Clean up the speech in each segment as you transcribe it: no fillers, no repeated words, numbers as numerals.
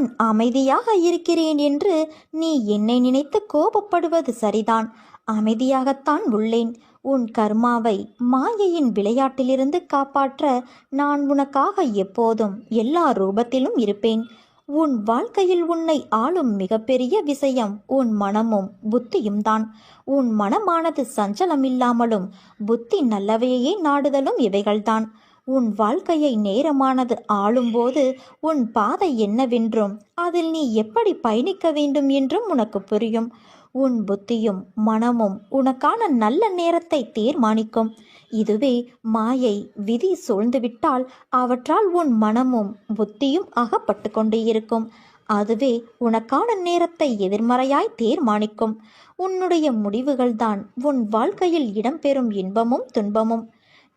நான் அமைதியாக இருக்கிறேன் என்று நீ என்னை நினைத்து கோபப்படுவது சரிதான். அமைதியாகத்தான் உள்ளேன். உன் கர்மாவை மாயையின் விளையாட்டிலிருந்து காப்பாற்ற நான் உனக்காக எப்போதும் எல்லா ரூபத்திலும் இருப்பேன். உன் வாழ்க்கையில் உன்னை ஆளும் மிகப்பெரிய விஷயம் உன் மனமும் புத்தியும் தான். உன் மனமானது சஞ்சலமில்லாமலும் புத்தி நல்லவையே நாடுதலும் இவைகள்தான். உன் வாழ்க்கையை நேரமானது ஆளும்போது உன் பாதை என்னவென்றும் அதில் நீ எப்படி பயணிக்க வேண்டும் என்றும் உனக்கு புரியும். உன் புத்தியும் மனமும் உனக்கான நல்ல நேரத்தை தீர்மானிக்கும். இதுவே மாயை விதி சூழ்ந்துவிட்டால் அவற்றால் உன் மனமும் புத்தியும் அகப்பட்டு கொண்டே இருக்கும். அதுவே உனக்கான நேரத்தை எதிர்மறையாய் தீர்மானிக்கும். உன்னுடைய முடிவுகள்தான் உன் வாழ்க்கையில் இடம்பெறும் இன்பமும் துன்பமும்.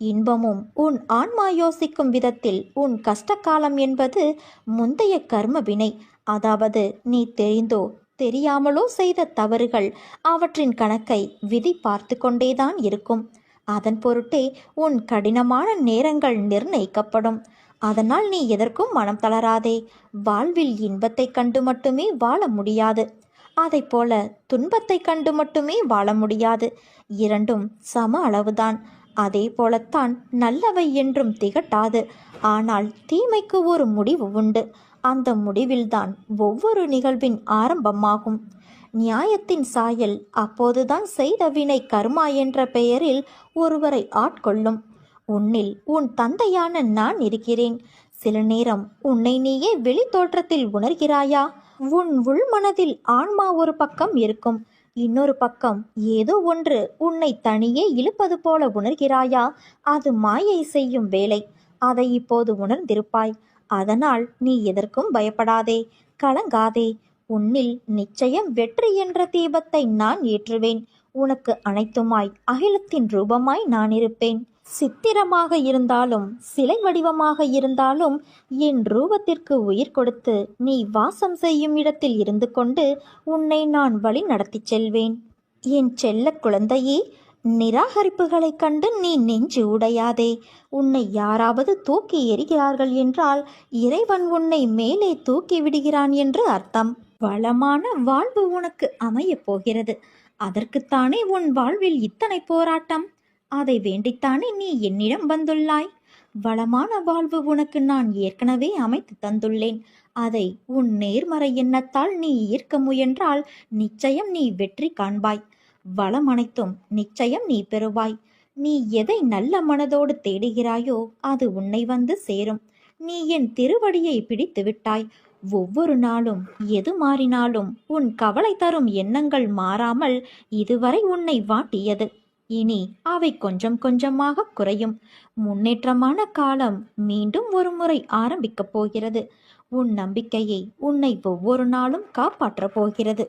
இன்பமும் உன் ஆன்மா யோசிக்கும் விதத்தில் உன் கஷ்டகாலம் என்பது முந்தைய கர்ம வினை, அதாவது நீ தெரிந்தோ தெரியாமலோ செய்த தவறுகள். அவற்றின் கணக்கை விதி பார்த்து கொண்டேதான் இருக்கும். அதன் பொருட்டே உன் கடினமான நேரங்கள் நிர்ணயிக்கப்படும். அதனால் நீ எதற்கும் மனம் தளராதே. வாழ்வில் இன்பத்தை கண்டு மட்டுமே வாழ முடியாது, அதை போல துன்பத்தை கண்டு மட்டுமே வாழ முடியாது. இரண்டும் சம அளவுதான். அதே போலத்தான் நல்லவை என்றும் திகட்டாது. ஆனால் தீமைக்கு ஒரு முடிவு உண்டு. அந்த முடிவில்தான் ஒவ்வொரு நிகழ்வின் ஆரம்பமாகும். நியாயத்தின் சாயல் அப்போதுதான் செய்த வினை கர்மா என்ற பெயரில் ஒருவரை ஆட்கொள்ளும். உன்னில் உன் தந்தையான நான் இருக்கிறேன். சில நேரம் உன்னை நீயே வெளி தோற்றத்தில் உணர்கிறாயா? உன் உள்மனதில் ஆன்மா ஒரு பக்கம் இருக்கும், இன்னொரு பக்கம் ஏதோ ஒன்று உன்னை தனியே இழுப்பது போல உணர்கிறாயா? அது மாயை செய்யும் வேலை. அதை இப்போது உணர்ந்திருப்பாய். அதனால் நீ எதற்கும் பயப்படாதே, கலங்காதே. உன்னில் நிச்சயம் வெற்றி என்ற தீபத்தை நான் ஏற்றுவேன். உனக்கு அனைத்துமாய் அகிலத்தின் ரூபமாய் நான் இருப்பேன். சித்திரமாக இருந்தாலும் சிலை வடிவமாக இருந்தாலும் என் ரூபத்திற்கு உயிர் கொடுத்து நீ வாசம் செய்யும் இடத்தில் இருந்து கொண்டு உன்னை நான் வழி நடத்தி செல்வேன். என் செல்ல குழந்தையே, நிராகரிப்புகளைக் கண்டு நீ நெஞ்சு உடையாதே. உன்னை யாராவது தூக்கி எறிகிறார்கள் என்றால் இறைவன் உன்னை மேலே தூக்கி விடுகிறான் என்று அர்த்தம். வளமான வாழ்வு உனக்கு அமையப் போகிறது. அதற்குத்தானே உன் வாழ்வில் இத்தனை போராட்டம். அதை வேண்டித்தானே நீ என்னிடம் வந்துள்ளாய். வளமான வாழ்வு உனக்கு நான் ஏற்கனவே அமைத்து தந்துள்ளேன். அதை உன் நேர்மறை எண்ணத்தால் நீ ஈர்க்க முயன்றால் நிச்சயம் நீ வெற்றி காண்பாய். வளம் அனைத்தும் நிச்சயம் நீ பெறுவாய். நீ எதை நல்ல மனதோடு தேடுகிறாயோ அது உன்னை வந்து சேரும். நீ என் திருவடியை பிடித்து விட்டாய். ஒவ்வொரு நாளும் எது மாறினாலும் உன் கவலை தரும் எண்ணங்கள் மாறாமல் இதுவரை உன்னை வாட்டியது. இனி அவை கொஞ்சம் கொஞ்சமாக குறையும். முன்னேற்றமான காலம் மீண்டும் ஒரு முறை ஆரம்பிக்கப் போகிறது. உன் நம்பிக்கையை உன்னை ஒவ்வொரு நாளும் காப்பாற்றப் போகிறது.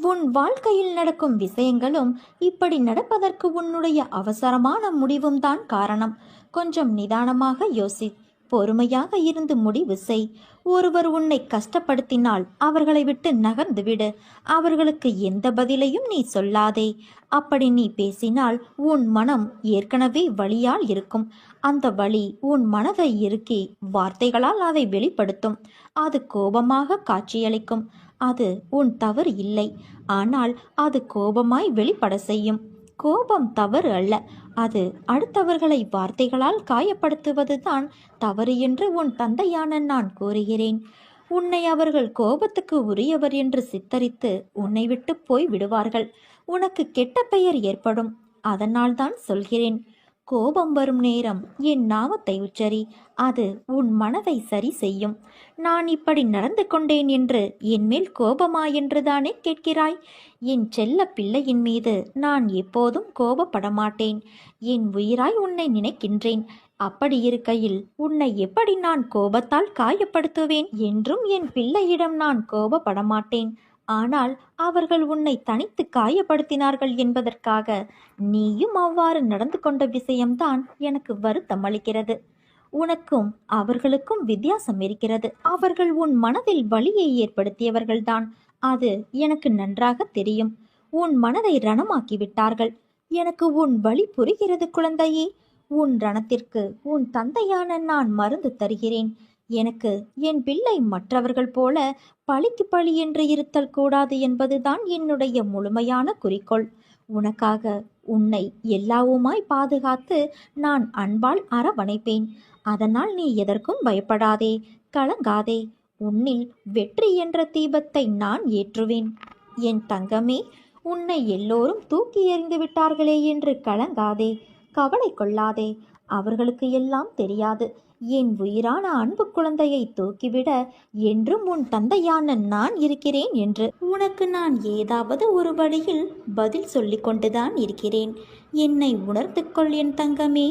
உன் வாழ்க்கையில் நடக்கும் விஷயங்களும் இப்படி நடப்பதற்கு உன்னுடைய அவசரமான முடிவும் தான் காரணம். கொஞ்சம் நிதானமாக யோசி, பொறுமையாக இருந்து முடிவு செய். ஒருவர் உன்னை கஷ்டப்படுத்தினால் அவர்களை விட்டு நகர்ந்து விடு. அவர்களுக்கு எந்த பதிலையும் நீ சொல்லாதே. அப்படி நீ பேசினால் உன் மனம் ஏற்கனவே வலியால் இருக்கும். அந்த வலி உன் மனதை இறுக்கி வார்த்தைகளால் அதை வெளிப்படுத்தும். அது கோபமாக காட்சியளிக்கும். அது உன் தவறு இல்லை, ஆனால் அது கோபமாய் வெளிப்பட செய்யும். கோபம் தவறு அல்ல, அது அடுத்தவர்களை வார்த்தைகளால் காயப்படுத்துவதுதான் தவறு என்று உன் தந்தையான நான் கூறுகிறேன். உன்னை அவர்கள் கோபத்துக்கு உரியவர் என்று சித்தரித்து உன்னை விட்டு போய் விடுவார்கள். உனக்கு கெட்ட பெயர் ஏற்படும். அதனால்தான் சொல்கிறேன், கோபம் வரும் நேரம் என் நாமத்தை உச்சரி. அது உன் மனதை சரி செய்யும். நான் இப்படி நடந்து கொண்டேன் என்று என் மேல் கோபமா என்றுதானே கேட்கிறாய்? என் செல்ல பிள்ளையின் மீது நான் எப்போதும் கோபப்பட மாட்டேன். என் உயிராய் உன்னை நினைக்கின்றேன். அப்படி இருக்கையில் உன்னை எப்படி நான் கோபத்தால் காயப்படுத்துவேன்? என்றும் என் பிள்ளையிடம் நான் கோபப்பட மாட்டேன். ஆனால் அவர்கள் உன்னை தனித்து காயப்படுத்தினார்கள் என்பதற்காக நீயும் அவ்வாறு நடந்து கொண்ட விஷயம்தான் எனக்கு வருத்தம் அளிக்கிறது. உனக்கும் அவர்களுக்கும் வித்தியாசம் இருக்கிறது. அவர்கள் உன் மனதில் வலியை ஏற்படுத்தியவர்கள்தான். அது எனக்கு நன்றாக தெரியும். உன் மனதை ரணமாக்கி விட்டார்கள். எனக்கு உன் வலி புரிகிறது குழந்தையே. உன் ரணத்திற்கு உன் தந்தையான நான் மருந்து தருகிறேன். எனக்கு என் பிள்ளை மற்றவர்கள் போல பழிக்கு பழி என்று இருத்தல் கூடாது என்பதுதான் என்னுடைய முழுமையான குறிக்கோள். உனக்காக உன்னை எல்லாவுமாய் பாதுகாத்து நான் அன்பால் அரவணைப்பேன். அதனால் நீ எதற்கும் பயப்படாதே, கலங்காதே. உன்னில் வெற்றி என்ற தீபத்தை நான் ஏற்றுவேன். என் தங்கமே, உன்னை எல்லோரும் தூக்கி எறிந்து விட்டார்களே என்று கலங்காதே, கவலை கொள்ளாதே. அவர்களுக்கு எல்லாம் தெரியாது, என் உயிரான அன்பு குழந்தையை தூக்கிவிட என்றும் உன் தந்தையான நான் இருக்கிறேன் என்று. உனக்கு நான் ஏதாவது ஒரு வழியில் பதில் சொல்லிக் கொண்டுதான் இருக்கிறேன். என்னை உணர்ந்து கொள் என் தங்கமே.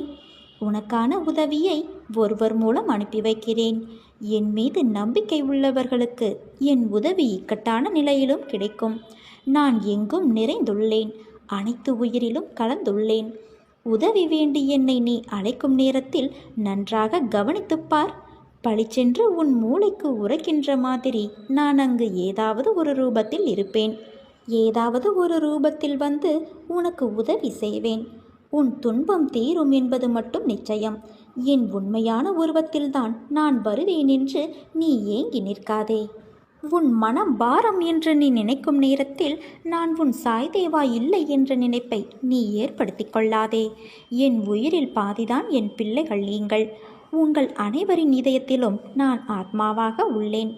உனக்கான உதவியை ஒருவர் மூலம் அனுப்பி வைக்கிறேன். என் மீது நம்பிக்கை உள்ளவர்களுக்கு என் உதவி இக்கட்டான நிலையிலும் கிடைக்கும். நான் எங்கும் நிறைந்துள்ளேன், அனைத்து உயிரிலும் கலந்துள்ளேன். உதவி வேண்டி என்னை நீ அழைக்கும் நேரத்தில் நன்றாக கவனித்துப்பார். பளிச்சென்று உன் மூளைக்கு உரைக்கின்ற மாதிரி நான் அங்கு ஏதாவது ஒரு ரூபத்தில் இருப்பேன். ஏதாவது ஒரு ரூபத்தில் வந்து உனக்கு உதவி செய்வேன். உன் துன்பம் தீரும் என்பது மட்டும் நிச்சயம். என் உண்மையான உருவத்தில்தான் நான் வருவேன் என்று நீ ஏங்கி நிற்காதே. உன் மனம் பாரம் என்று நீ நினைக்கும் நேரத்தில் நான் உன் சாய்தேவா இல்லை என்ற நினைப்பை நீ ஏற்படுத்தி கொள்ளாதே. என் உயிரில் பாதிதான் என் பிள்ளைகள் நீங்கள். உங்கள் அனைவரின் இதயத்திலும் நான் ஆத்மாவாக உள்ளேன்.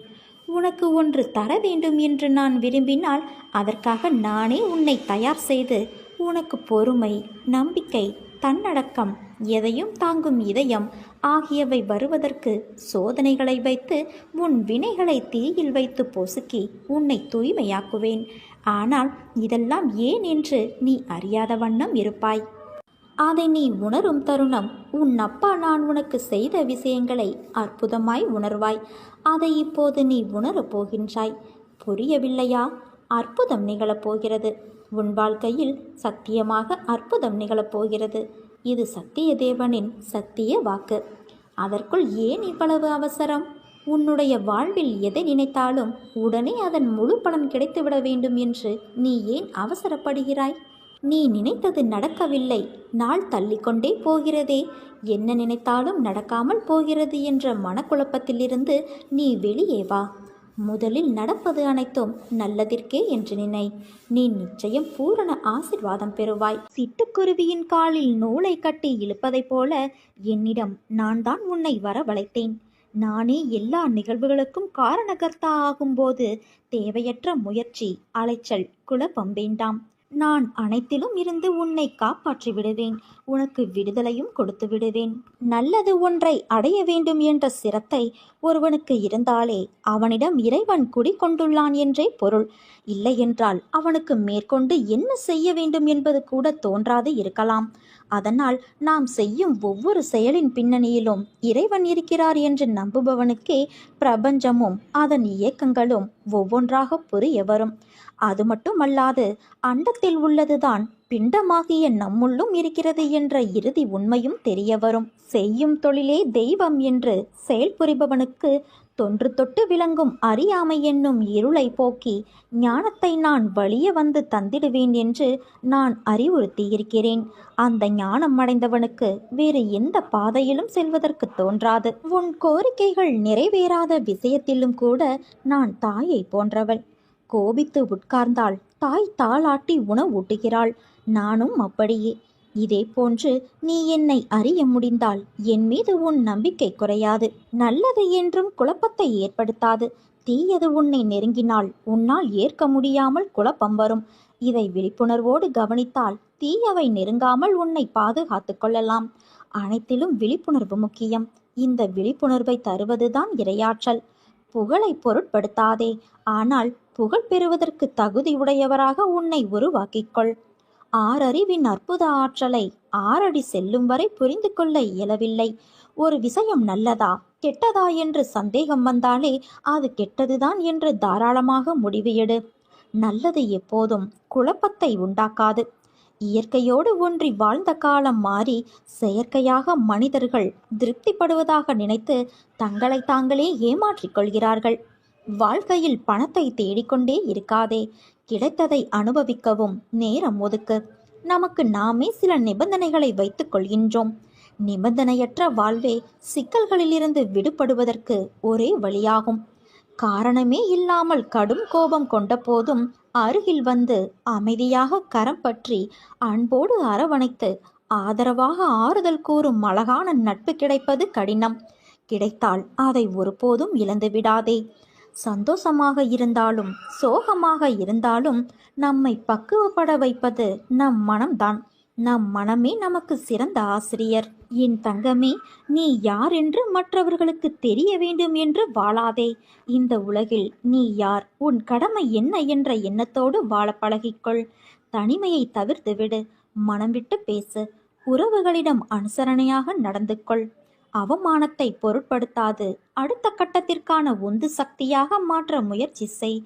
உனக்கு ஒன்று தர வேண்டும் என்று நான் விரும்பினால் அதற்காக நானே உன்னை தயார் செய்து உனக்கு பொறுமை, நம்பிக்கை, தன்னடக்கம், எதையும் தாங்கும் இதயம் ஆகியவை வருவதற்கு சோதனைகளை வைத்து உன் வினைகளை தீயில் வைத்து பொசுக்கி உன்னை தூய்மையாக்குவேன். ஆனால் இதெல்லாம் ஏன் என்று நீ அறியாத வண்ணம் இருப்பாய். அதை நீ உணரும் தருணம் உன் அப்பா நான் உனக்கு செய்த விஷயங்களை அற்புதமாய் உணர்வாய். அதை இப்போது நீ உணரப் போகின்றாய். புரியவில்லையா? அற்புதம் நிகழப்போகிறது. உன் வாழ்க்கையில் சத்தியமாக அற்புதம் நிகழப்போகிறது. இது சத்திய தேவனின் சத்திய வாக்கு. அதற்குள் ஏன் இவ்வளவு அவசரம்? உன்னுடைய வாழ்வில் எதை நினைத்தாலும் உடனே அதன் முழு பலன் கிடைத்துவிட வேண்டும் என்று நீ ஏன் அவசரப்படுகிறாய்? நீ நினைத்தது நடக்கவில்லை, நாள் தள்ளிக்கொண்டே போகிறதே, என்ன நினைத்தாலும் நடக்காமல் போகிறது என்ற மனக்குழப்பத்திலிருந்து நீ வெளியே வா. முதலில் நடப்பது அனைத்தும் நல்லதிற்கே என்று நினை. நீ நிச்சயம் பூரண ஆசிர்வாதம் பெறுவாய். சிட்டுக்குருவியின் காலில் நூலை கட்டி இழுப்பதைப் போல என்னிடம் நான் தான் உன்னை வரவழைத்தேன். நானே எல்லா நிகழ்வுகளுக்கும் காரணகர்த்தா ஆகும்போது தேவையற்ற முயற்சி, அலைச்சல், குழப்பம் வேண்டாம். நான் அனைத்திலும் இருந்து உன்னை காப்பாற்றி விடுவேன். உனக்கு விடுதலையும் கொடுத்து விடுவேன். நல்லது ஒன்றை அடைய வேண்டும் என்ற சிரத்தை ஒருவனுக்கு இருந்தாலே அவனிடம் இறைவன் குடிகொண்டுள்ளான் என்றே பொருள். இல்லையென்றால் அவனுக்கு மேற்கொண்டு என்ன செய்ய வேண்டும் என்பது கூட தோன்றாது இருக்கலாம். அதனால் நாம் செய்யும் ஒவ்வொரு செயலின் பின்னணியிலும் இறைவன் இருக்கிறார் என்று நம்புபவனுக்கே பிரபஞ்சமும் அதன் இயக்கங்களும் ஒவ்வொன்றாக புரிய வரும். அது மட்டுமல்லாது அண்டத்தில் உள்ளதுதான் பிண்டமாகிய நம்முள்ளும் இருக்கிறது என்ற இறுதி உண்மையும் தெரிய வரும். செய்யும் தொழிலே தெய்வம் என்று செயல்புரிபவனுக்கு தொன்று தொட்டு விளங்கும் அறியாமை என்னும் இருளை போக்கி ஞானத்தை நான் வலிய வந்து தந்திடுவேன் என்று நான் அறிவுறுத்தியிருக்கிறேன். அந்த ஞானம் அடைந்தவனுக்கு வேறு எந்த பாதையிலும் செல்வதற்கு தோன்றாது. உன் கோரிக்கைகள் நிறைவேறாத விஷயத்திலும் கூட நான் தாயை போன்றவள். கோபித்து உட்கார்ந்தால் தாய் தாளாட்டி உணவூட்டுகிறாள். நானும் அப்படியே. இதே போன்று நீ என்னை அறிய முடிந்தால் என் மீது உன் நம்பிக்கை குறையாது. நல்லது என்றும் குழப்பத்தை ஏற்படுத்தாது. தீயது உன்னை நெருங்கினால் உன்னால் ஏற்க முடியாமல் குழப்பம் வரும். இதை விழிப்புணர்வோடு கவனித்தால் தீயவை நெருங்காமல் உன்னை பாதுகாத்து கொள்ளலாம். அனைத்திலும் விழிப்புணர்வு முக்கியம். இந்த விழிப்புணர்வை தருவதுதான் இறையாற்றல். புகழை பொருட்படுத்தாதே, ஆனால் புகழ் பெறுவதற்கு தகுதியுடையவராக உன்னை உருவாக்கிக்கொள். ஆறறிவின் அற்புத ஆற்றலை 6 அடி செல்லும் வரை புரிந்து கொள்ள இயலவில்லை. ஒரு விஷயம் நல்லதா கெட்டதா என்று சந்தேகம் வந்தாலே அது கெட்டதுதான் என்று தாராளமாக முடிவு எடு. நல்லது எப்போதும் குழப்பத்தை உண்டாக்காது. இயற்கையோடு ஒன்றி வாழ்ந்த காலம் மாறி செயற்கையாக மனிதர்கள் திருப்திப்படுவதாக நினைத்து தங்களை தாங்களே ஏமாற்றிக் கொள்கிறார்கள். வாழ்க்கையில் பணத்தை தேடிக்கொண்டே இருக்காதே. கிடைத்ததை அனுபவிக்கவும் நேரம் ஒதுக்கு. நமக்கு நாமே சில நிபந்தனைகளை வைத்துக் கொள்கின்றோம். நிபந்தனையற்ற வாழ்வே சிக்கல்களிலிருந்து விடுபடுவதற்கு ஒரே வழியாகும். காரணமே இல்லாமல் கடும் கோபம் கொண்ட போதும் அருகில் வந்து அமைதியாக கரம் பற்றி அன்போடு அரவணைத்து ஆதரவாக ஆறுதல் கூறும் அழகான நட்பு கிடைப்பது கடினம். கிடைத்தால் அதை ஒருபோதும் இழந்து விடாதே. சந்தோஷமாக இருந்தாலும் சோகமாக இருந்தாலும் நம்மை பக்குவப்பட வைப்பது நம் மனம்தான். நம் மனமே நமக்கு சிறந்த ஆசிரியர். என் தங்கமே, நீ யார் என்று மற்றவர்களுக்கு தெரிய வேண்டும் என்று வாழாதே. இந்த உலகில் நீ யார், உன் கடமை என்ன என்ற எண்ணத்தோடு வாழ பழகிக்கொள். தனிமையை தவிர்த்து விடு. மனம் விட்டு பேசு. உறவுகளிடம் அனுசரணையாக நடந்து கொள். அவமானத்தை பொருட்படுத்தாது அடுத்த கட்டத்திற்கான உந்து சக்தியாக மாற்ற முயற்சி செய்.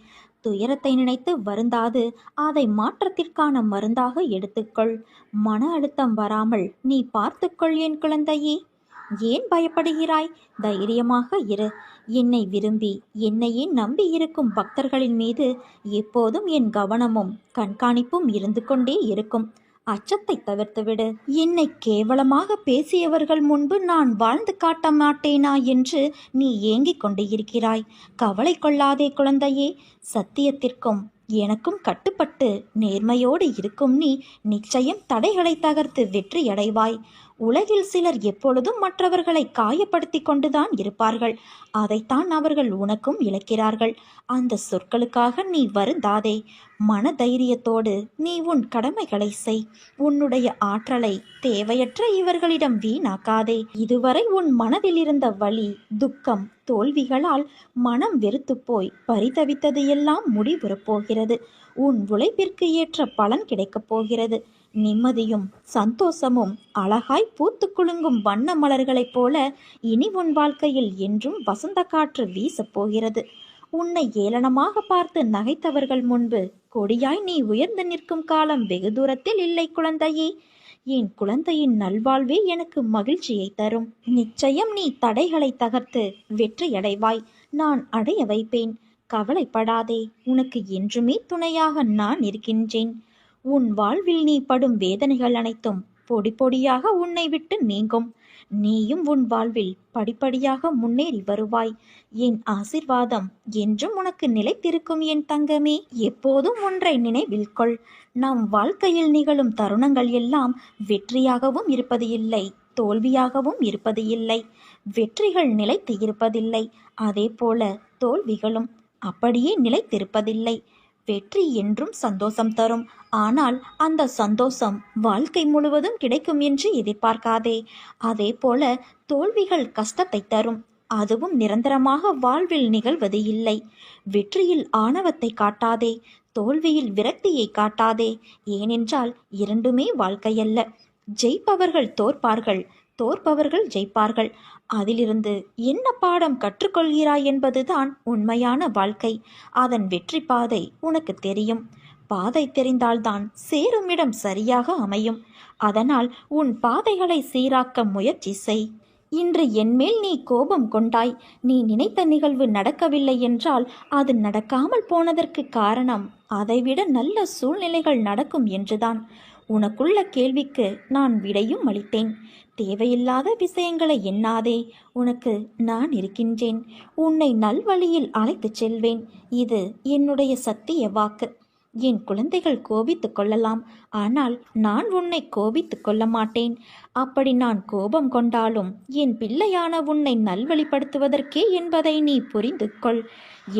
துயரத்தை நினைத்து வருந்தாது அதை மாற்றத்திற்கான மருந்தாக எடுத்துக்கொள். மன அழுத்தம் வராமல் நீ பார்த்துக்கொள் என் குழந்தையே. ஏன் பயப்படுகிறாய்? தைரியமாக இரு. என்னை விரும்பி என்னையே நம்பி இருக்கும் பக்தர்களின் மீது எப்போதும் என் கவனமும் கண்காணிப்பும் இருந்து கொண்டே இருக்கும். அச்சத்தை தவிர்த்துவிடு. என்னை கேவலமாக பேசியவர்கள் முன்பு நான் வாழ்ந்து காட்ட மாட்டேனா என்று நீ ஏங்கிக் கொண்டு இருக்கிறாய். கவலை கொள்ளாதே குழந்தையே. சத்தியத்திற்கும் எனக்கும் கட்டுப்பட்டு நேர்மையோடு இருக்கும் நீ நிச்சயம் தடைகளை தகர்த்து வெற்றி அடைவாய். உலகில் சிலர் எப்பொழுதும் மற்றவர்களை காயப்படுத்தி கொண்டுதான் இருப்பார்கள். அதைத்தான் அவர்கள் உனக்கும் இழக்கிறார்கள். அந்த சொற்களுக்காக நீ வருந்தாதே. மன தைரியத்தோடு நீ உன் கடமைகளை செய். உன்னுடைய ஆற்றலை தேவையற்ற இவர்களிடம் வீணாக்காதே. இதுவரை உன் மனதில் இருந்த வலி, துக்கம், தோல்விகளால் மனம் வெறுத்து போய் பரிதவித்தது எல்லாம் முடிவுறப் போகிறது. உன் உழைப்பிற்கு ஏற்ற பலன் கிடைக்கப் போகிறது. நிம்மதியும் சந்தோஷமும் அழகாய் பூத்து குலுங்கும் வண்ண மலர்களைப் போல இனி உன் வாழ்க்கையில் என்றும் வசந்த காற்று வீசப் போகிறது. உன்னை ஏளனமாக பார்த்து நகைத்தவர்கள் முன்பு கொடியாய் நீ உயர்ந்து நிற்கும் காலம் வெகு தூரத்தில் இல்லை குழந்தையே. என் குழந்தையின் நல்வாழ்வே எனக்கு மகிழ்ச்சியை தரும். நிச்சயம் நீ தடைகளை தகர்த்து வெற்றியடைவாய். நான் அடைய வைப்பேன். கவலைப்படாதே. உனக்கு என்றுமே துணையாக நான் இருக்கின்றேன். உன் வாழ்வில் நீ படும் வேதனைகள் அனைத்தும் பொடி பொடியாக உன்னை விட்டு நீங்கும். நீயும் உன் வாழ்வில் படிப்படியாக முன்னேறி வருவாய். என் ஆசிர்வாதம் என்றும் உனக்கு நிலைத்திருக்கும் என் தங்கமே. எப்போதும் ஒன்றை நினைவில் கொள். நம் வாழ்க்கையில் நிகழும் தருணங்கள் எல்லாம் வெற்றியாகவும் இருப்பது இல்லை, தோல்வியாகவும் இருப்பது இல்லை. வெற்றிகள் நிலைத்து இருப்பதில்லை, அதே போல தோல்விகளும் அப்படியே நிலைத்திருப்பதில்லை. வெற்றி என்றும் சந்தோஷம் தரும். ஆனால் அந்த சந்தோஷம் வாழ்க்கை முழுவதும் கிடைக்கும் என்று எதிர்பார்க்காதே. அதே போல தோல்விகள் கஷ்டத்தை தரும். அதுவும் நிரந்தரமாக வாழ்வில் நிகழ்வது இல்லை. வெற்றியில் ஆணவத்தை காட்டாதே, தோல்வியில் விரக்தியை காட்டாதே. ஏனென்றால் இரண்டுமே வாழ்க்கையல்ல. ஜெயிப்பவர்கள் தோற்பார்கள், தோற்பவர்கள் ஜெயிப்பார்கள். அதிலிருந்து என்ன பாடம் கற்றுக்கொள்கிறாய் என்பதுதான் உண்மையான வாழ்க்கை. அதன் வெற்றி பாதை உனக்கு தெரியும். பாதை தெரிந்தால்தான் சேரும் இடம் சரியாக அமையும். அதனால் உன் பாதைகளை சீராக்க முயற்சி செய். இன்று என்மேல் நீ கோபம் கொண்டாய். நீ நினைத்த நிகழ்வு நடக்கவில்லை என்றால் அது நடக்காமல் போனதற்கு காரணம் அதைவிட நல்ல சூழ்நிலைகள் நடக்கும் என்றுதான். உனக்குள்ள கேள்விக்கு நான் விடையும் அளித்தேன். தேவையில்லாத விஷயங்களை எண்ணாதே. உனக்கு நான் இருக்கின்றேன். உன்னை நல்வழியில் அழைத்துச் செல்வேன். இது என்னுடைய சத்திய வாக்கு. என் குழந்தைகள் கோபித்துக் கொள்ளலாம், ஆனால் நான் உன்னை கோபித்துக் கொள்ள மாட்டேன். அப்படி நான் கோபம் கொண்டாலும் என் பிள்ளையான உன்னை நல்வழிப்படுத்துவதற்கே என்பதை நீ புரிந்து கொள்.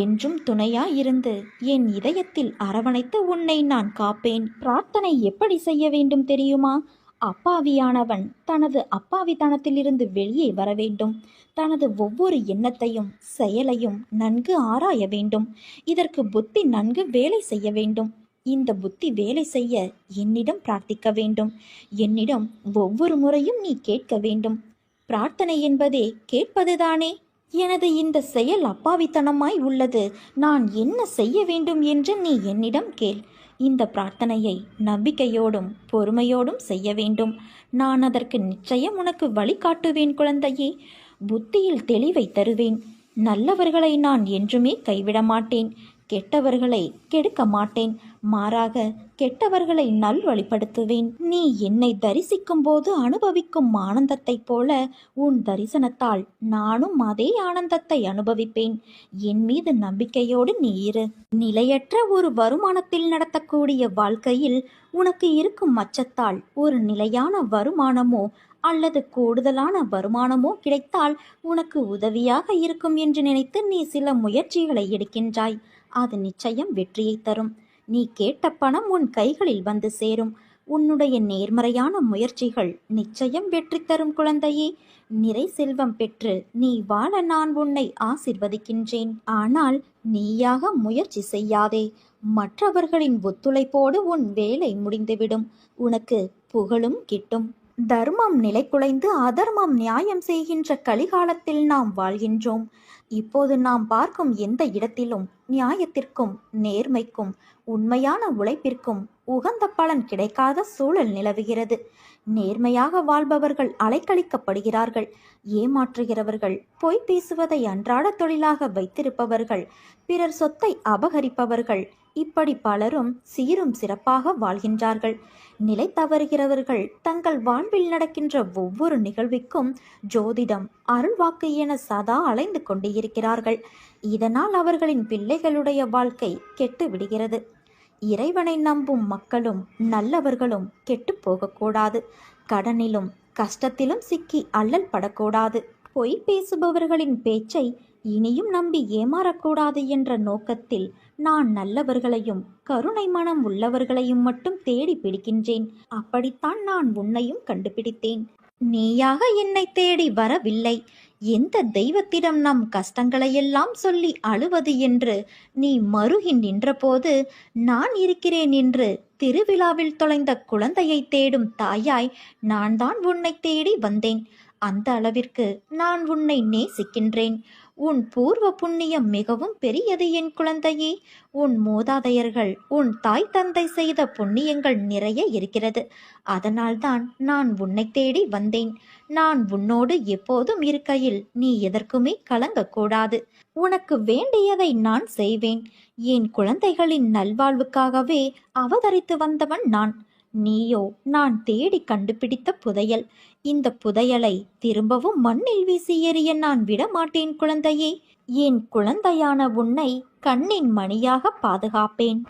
என்றும் துணையாயிருந்து என் இதயத்தில் அரவணைத்து உன்னை நான் காப்பேன். பிரார்த்தனை எப்படி செய்ய வேண்டும் தெரியுமா? அப்பாவியானவன் தனது அப்பாவித்தனத்திலிருந்து வெளியே வர வேண்டும். தனது ஒவ்வொரு எண்ணத்தையும் செயலையும் நன்கு ஆராய வேண்டும். இதற்கு புத்தி நன்கு வேலை செய்ய வேண்டும். இந்த புத்தி வேலை செய்ய என்னிடம் பிரார்த்திக்க வேண்டும். என்னிடம் ஒவ்வொரு முறையும் நீ கேட்க வேண்டும். பிரார்த்தனை என்பதே கேட்பதுதானே. எனது இந்த செயல் அப்பாவித்தனமாய் உள்ளது, நான் என்ன செய்ய வேண்டும் என்று நீ என்னிடம் கேள். இந்த பிரார்த்தனையை நம்பிக்கையோடும் பொறுமையோடும் செய்ய வேண்டும். நான் அதற்கு நிச்சயம் உனக்கு வழிகாட்டுவேன் குழந்தையே. புத்தியில் தெளிவை தருவேன். நல்லவர்களை நான் என்றுமே கைவிட மாட்டேன். கெட்டவர்களை கெடுக்க மாட்டேன். மாறாக கெட்டவர்களை நல்வழிப்படுத்துவேன். நீ என்னை தரிசிக்கும் போது அனுபவிக்கும் ஆனந்தத்தைப் போல உன் தரிசனத்தால் நானும் அதே ஆனந்தத்தை அனுபவிப்பேன். என் மீது நம்பிக்கையோடு நீ இரு. நிலையற்ற ஒரு வருமானத்தில் நடத்தக்கூடிய வாழ்க்கையில் உனக்கு இருக்கும் அச்சத்தால் ஒரு நிலையான வருமானமோ அல்லது கூடுதலான வருமானமோ கிடைத்தால் உனக்கு உதவியாக இருக்கும் என்று நினைத்து நீ சில முயற்சிகளை எடுக்கின்றாய். அது நிச்சயம் வெற்றியை தரும். நீ கேட்ட பணம் உன் கைகளில் வந்து சேரும். உன்னுடைய நேர்மறையான முயற்சிகள் நிச்சயம் வெற்றி தரும் குழந்தையே. நிறை செல்வம் பெற்று நீ வாழ நான் உன்னை ஆசிர்வதிக்கின்றேன். ஆனால் நீயாக முயற்சி செய்யாதே. மற்றவர்களின் ஒத்துழைப்போடு உன் வேலை முடிந்துவிடும். உனக்கு புகழும் கிட்டும். தர்மம் நிலைகுலைந்து அதர்மம் நியாயம் செய்கின்ற கலிகாலத்தில் நாம் வாழ்கின்றோம். இப்போது நாம் பார்க்கும் எந்த இடத்திலும் நியாயத்திற்கும் நேர்மைக்கும் உண்மையான உழைப்பிற்கும் உகந்த பலன் கிடைக்காத சூழல் நிலவுகிறது. நேர்மையாக வாழ்பவர்கள் அலைக்கழிக்கப்படுகிறார்கள். ஏமாற்றுகிறவர்கள், பொய் பேசுவதை அன்றாட தொழிலாக வைத்திருப்பவர்கள், பிறர் சொத்தை அபகரிப்பவர்கள், இப்படி பலரும் சீரும் சிறப்பாக வாழ்கின்றார்கள். நிலை தவறுகிறவர்கள் தங்கள் வாழ்வில் நடக்கின்ற ஒவ்வொரு நிகழ்விற்கும் ஜோதிடம், அருள்வாக்கு என சதா அலைந்து கொண்டு இருக்கிறார்கள். இதனால் அவர்களின் பிள்ளைகளுடைய வாழ்க்கை கெட்டு விடுகிறது. இறைவனை நம்பும் மக்களும் நல்லவர்களும் கெட்டு போகக்கூடாது. கடனிலும் கஷ்டத்திலும் சிக்கி அல்லல் படக்கூடாது. பொய் பேசுபவர்களின் பேச்சை இனியும் நம்பி ஏமாறக்கூடாது என்ற நோக்கத்தில் நான் நல்லவர்களையும் கருணை மனம் உள்ளவர்களையும் மட்டும் தேடி பிடிக்கின்றேன். அப்படித்தான் நான் உன்னையும் கண்டுபிடித்தேன். நீயாக என்னை தேடி வரவில்லை. எந்த தெய்வத்திடம் நம் கஷ்டங்களையெல்லாம் சொல்லி அழுவது என்று நீ மருகி நின்றபோது நான் இருக்கிறேன் என்று திருவிழாவில் தொலைந்த குழந்தையை தேடும் தாயாய் நான் தான் உன்னை தேடி வந்தேன். அந்த அளவிற்கு நான் உன்னை நேசிக்கின்றேன். உன் பூர்வ புண்ணியம் மிகவும் பெரியது என் குழந்தையே. உன் மூதாதையர்கள், உன் தாய் தந்தை செய்த புண்ணியங்கள் நிறைய இருக்கிறது. அதனால்தான் நான் உன்னை தேடி வந்தேன். நான் உன்னோடு எப்போதும் இருக்கையில் நீ எதற்குமே கலங்கக்கூடாது. உனக்கு வேண்டியதை நான் செய்வேன். என் குழந்தைகளின் நல்வாழ்வுக்காகவே அவதரித்து வந்தவன் நான். நீயோ நான் தேடி கண்டுபிடித்த புதையல். இந்த புதையலை திரும்பவும் மண்ணில் வீசி எறிய நான் விடமாட்டேன் குழந்தையே. என் குழந்தையான உன்னை கண்ணின் மணியாக பாதுகாப்பேன்.